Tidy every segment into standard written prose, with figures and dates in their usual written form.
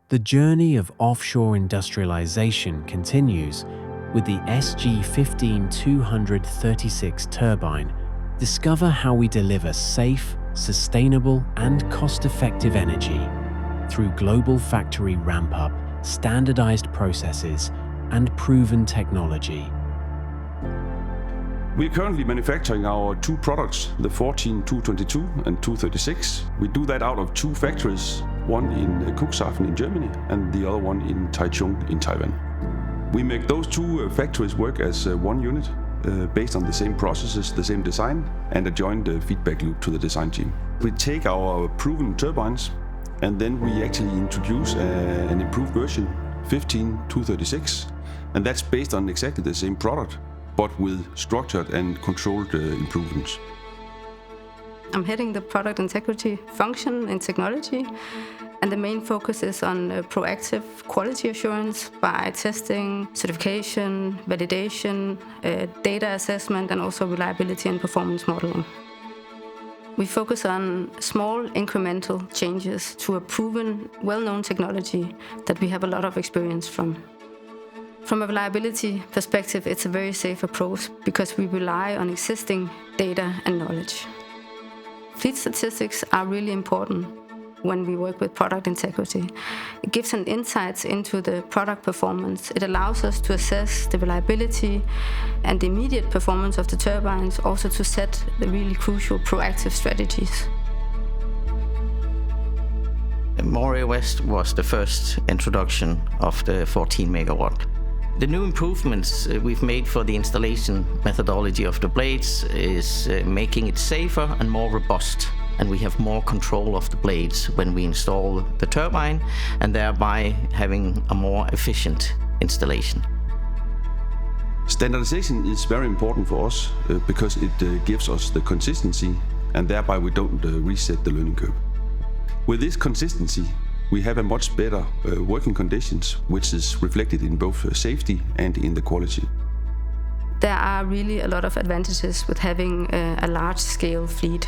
The journey of offshore industrialization continues with the SG-15236 turbine. Discover how we deliver safe, sustainable, and cost-effective energy through global factory ramp-up, standardized processes, and proven technology. We're currently manufacturing our two products, the 14222 and 236. We do that out of two factories, one in Cuxhaven in Germany and the other one in Taichung in Taiwan. We make those two factories work as one unit, based on the same processes, the same design, and a joint feedback loop to the design team. We take our proven turbines and then we actually introduce an improved version, 15236, and that's based on exactly the same product, but with structured and controlled improvements. I'm heading the product integrity function in technology, and the main focus is on proactive quality assurance by testing, certification, validation, data assessment, and also reliability and performance modeling. We focus on small incremental changes to a proven, well-known technology that we have a lot of experience from. From a reliability perspective, it's a very safe approach because we rely on existing data and knowledge. Fleet statistics are really important when we work with product integrity. It gives an insights into the product performance. It allows us to assess the reliability and the immediate performance of the turbines, also to set the really crucial proactive strategies. Moray West was the first introduction of the 14 megawatt. The new improvements we've made for the installation methodology of the blades is making it safer and more robust, and we have more control of the blades when we install the turbine, and thereby having a more efficient installation. Standardization is very important for us because it gives us the consistency, and thereby we don't reset the learning curve. With this consistency, we have a much better working conditions, which is reflected in both safety and in the quality. There are really a lot of advantages with having a large-scale fleet.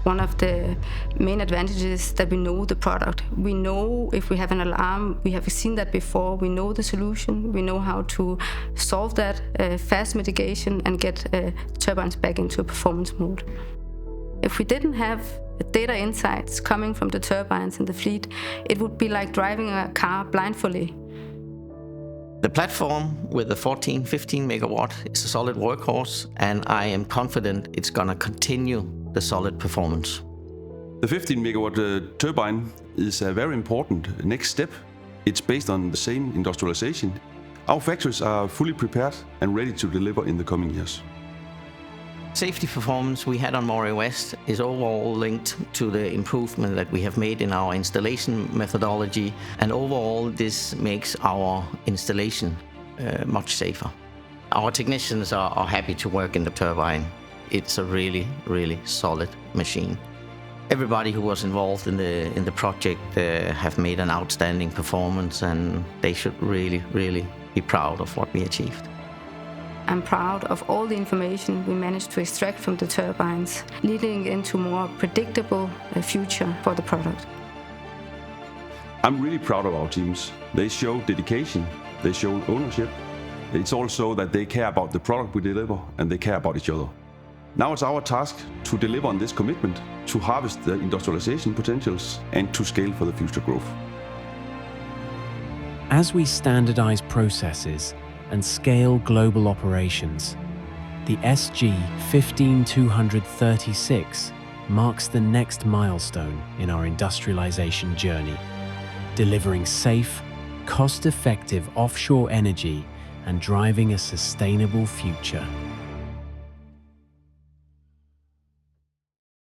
One of the main advantages is that we know the product. We know if we have an alarm, we have seen that before, we know the solution, we know how to solve that, fast mitigation, and get turbines back into a performance mode. If we didn't have data insights coming from the turbines in the fleet, it would be like driving a car blindfoldly. The platform with the 15 megawatt is a solid workhorse, and I am confident it's going to continue the solid performance. The 15 megawatt turbine is a very important next step. It's based on the same industrialization. Our factories are fully prepared and ready to deliver in the coming years. Safety performance we had on Moray West is overall linked to the improvement that we have made in our installation methodology, and overall this makes our installation much safer. Our technicians are happy to work in the turbine. It's a really, really solid machine. Everybody who was involved in the project have made an outstanding performance, and they should really, really be proud of what we achieved. I'm proud of all the information we managed to extract from the turbines, leading into more predictable future for the product. I'm really proud of our teams. They show dedication, they show ownership. It's also that they care about the product we deliver, and they care about each other. Now it's our task to deliver on this commitment, to harvest the industrialization potentials, and to scale for the future growth. As we standardize processes and scale global operations, the SG-15236 marks the next milestone in our industrialization journey, delivering safe, cost-effective offshore energy and driving a sustainable future.